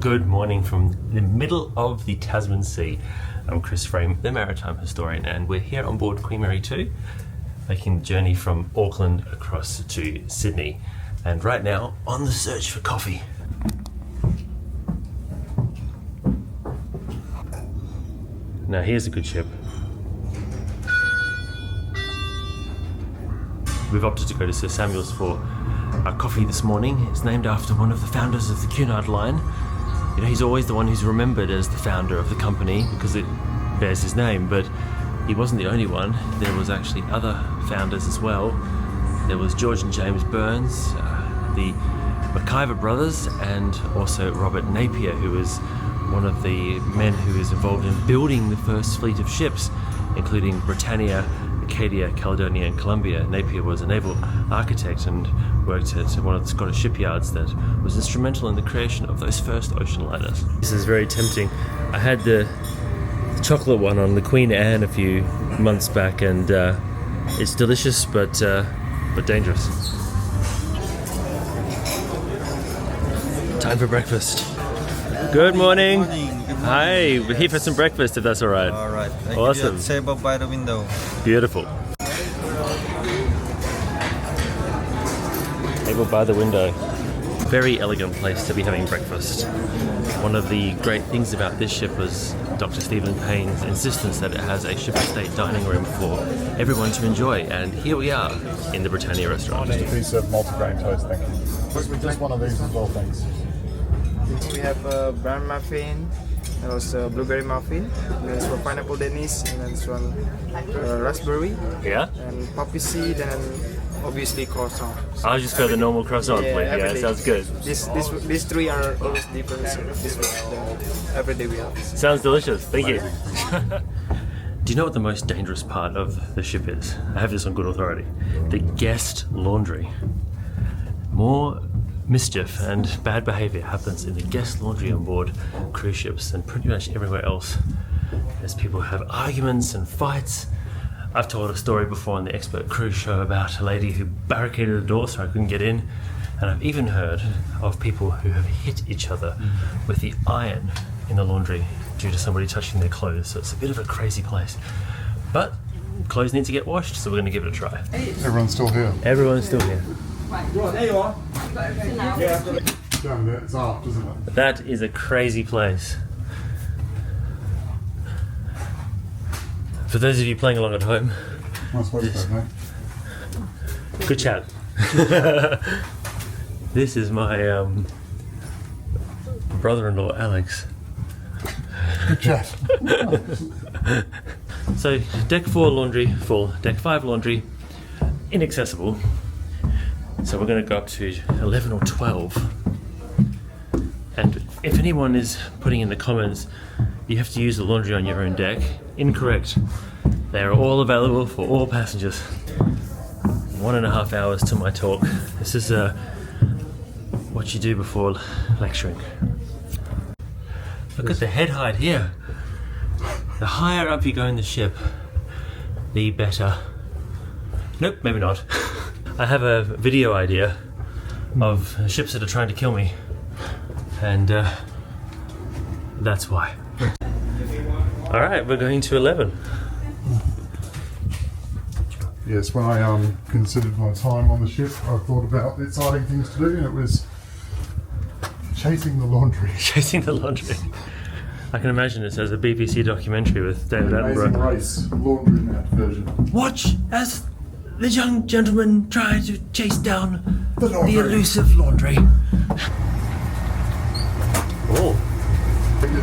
Good morning from the middle of the Tasman Sea. I'm Chris Frame, the Maritime historian, and we're here on board Queen Mary 2, making the journey from Auckland across to Sydney, and right now on the search for coffee. Now here's a good ship. We've opted to go to Sir Samuel's for our coffee this morning. It's named after one of the founders of the Cunard Line. You know, he's always the one who's remembered as the founder of the company because it bears his name, but he wasn't the only one. There was actually other founders as well. There was George and James Burns, the MacIver brothers, and also Robert Napier, who was one of the men who was involved in building the first fleet of ships, including Britannia, Acadia, Caledonia and Columbia. Napier was a naval architect and worked at one of the Scottish shipyards that was instrumental in the creation of those first ocean liners. This is very tempting. I had the chocolate one on the Queen Anne a few months back, and it's delicious but dangerous. Time for breakfast. Good morning. Good morning. Hi, we're here for some breakfast if that's alright. Alright. Awesome. Table by the window. Beautiful. Table by the window. Very elegant place to be having breakfast. One of the great things about this ship was Dr. Stephen Payne's insistence that it has a ship estate dining room for everyone to enjoy, and here we are in the Britannia Restaurant. Just a piece of multigrain toast, thank you. Just one of these as well, thanks. We have a brown muffin, and also blueberry muffin, and then for pineapple Dennis, and then this one raspberry, Yeah? and poppy seed, and obviously croissant. I'll just go the normal croissant, please. Yeah, every day. sounds good. These three are always different. So this one, every day we have. Sounds delicious. Thank you. Do you know what the most dangerous part of the ship is? I have this on good authority. The guest laundry. More mischief and bad behaviour happens in the guest laundry on board cruise ships than pretty much everywhere else. As people have arguments and fights. I've told a story before on the Expert Cruise Show about a lady who barricaded the door so I couldn't get in, and I've even heard of people who have hit each other with the iron in the laundry due to somebody touching their clothes. So it's a bit of a crazy place, but clothes need to get washed, so we're going to give it a try. Everyone's still here. Everyone's still here. There you are. Down there, it's aft, isn't it? That is a crazy place. For those of you playing along at home, Nice waistcoat, mate. good chat. This is my brother-in-law Alex. Good chat. So deck 4 laundry full, deck 5 laundry inaccessible. So we're going to go up to 11 or 12. And if anyone is putting in the comments, you have to use the laundry on your own deck, incorrect. They are all available for all passengers. 1.5 hours to my talk. This is what you do before lecturing. Look at the head height here. The higher up you go in the ship, the better. Nope, maybe not. I have a video idea of ships that are trying to kill me, and that's why. Alright, we're going to 11. Yes, when I considered my time on the ship, I thought about exciting things to do, and it was chasing the laundry. Chasing the laundry. I can imagine this as a BBC documentary with David Amazing Attenborough. Race, laundromat version. Watch as the young gentleman tries to chase down The laundry. the elusive laundry. Oh.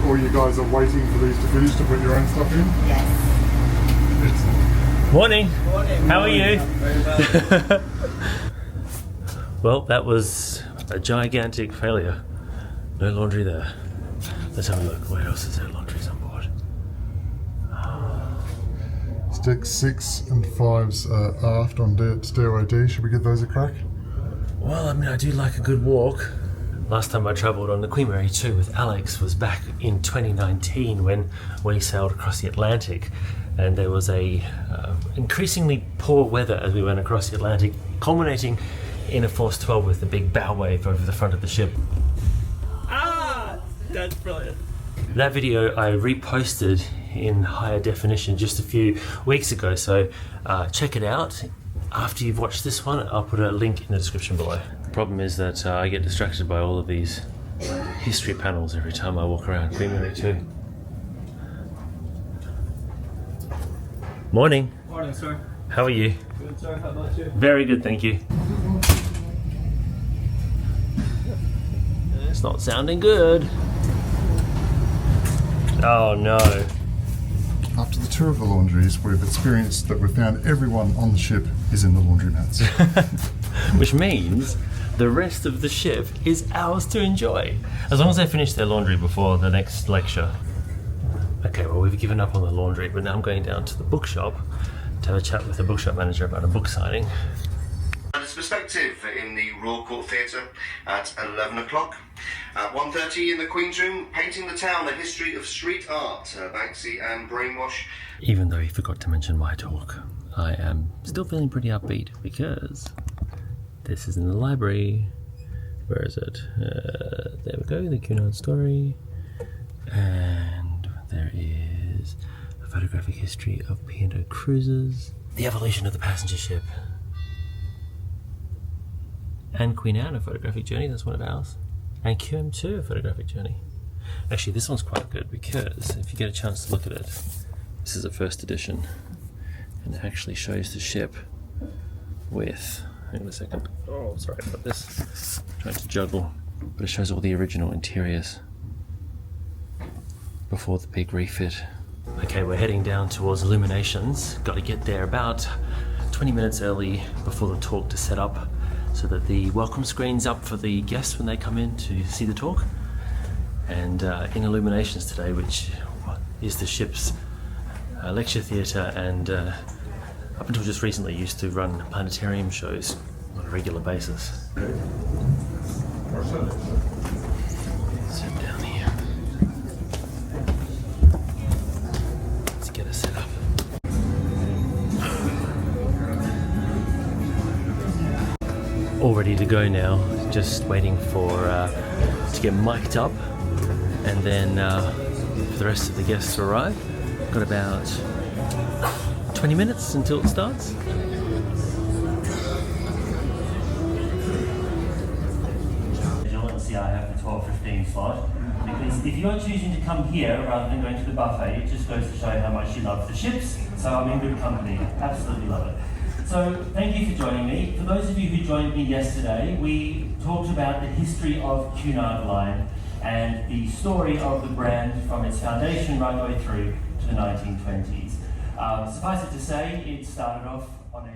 Or you guys are waiting for these to finish to put your own stuff in? Yes. Morning. How are you? Well, that was a gigantic failure. No laundry there. Let's have a look. Where else is there laundries on board? Deck 6 and 5's aft on stairway D. Should we give those a crack? Well, I mean, I do like a good walk. Last time I travelled on the Queen Mary 2 with Alex was back in 2019 when we sailed across the Atlantic, and there was a increasingly poor weather as we went across the Atlantic, culminating in a force 12 with a big bow wave over the front of the ship. That's brilliant. That video I reposted in higher definition just a few weeks ago, so check it out. After you've watched this one, I'll put a link in the description below. The problem is that I get distracted by all of these history panels every time I walk around QM2. Morning. Morning, sir. How are you? Good, sir. How about you? Very good, thank you. It's not sounding good. Oh no. After the tour of the laundries, we've experienced that we've found everyone on the ship is in the laundromats. Which means the rest of the ship is ours to enjoy. As long as they finish their laundry before the next lecture. Okay, well we've given up on the laundry, but now I'm going down to the bookshop to have a chat with the bookshop manager about a book signing. Its perspective in the Royal Court Theatre at 11 o'clock. At 1:30 in the Queen's Room, Painting the Town, a history of street art, Banksy and Brainwash. Even though he forgot to mention my talk, I am still feeling pretty upbeat because this is in the library. Where is it? There we go, the Cunard story. And there is a photographic history of P&O cruises, the evolution of the passenger ship, and Queen Anne, a photographic journey, that's one of ours. And QM2, a photographic journey. Actually, this one's quite good because if you get a chance to look at it, this is a first edition and it actually shows the ship with, hang on a second, oh sorry about this, I'm trying to juggle, but it shows all the original interiors before the big refit. Okay, we're heading down towards Illuminations. Got to get there about 20 minutes early before the talk to set up so that the welcome screen's up for the guests when they come in to see the talk. And in Illuminations today, which is the ship's lecture theatre and up until just recently used to run planetarium shows on a regular basis. Sit down here. Let's get us set up. All ready to go now, just waiting for to get mic'd up and then for the rest of the guests to arrive. Got about 20 minutes until it starts. You'll see I have the 12:15 slot because if you're choosing to come here rather than going to the buffet, it just goes to show how much you love the ships. So I'm in good company, absolutely love it. So thank you for joining me. For those of you who joined me yesterday, we talked about the history of Cunard Line and the story of the brand from its foundation right the way through to the 1920s. Suffice it to say, it started off on a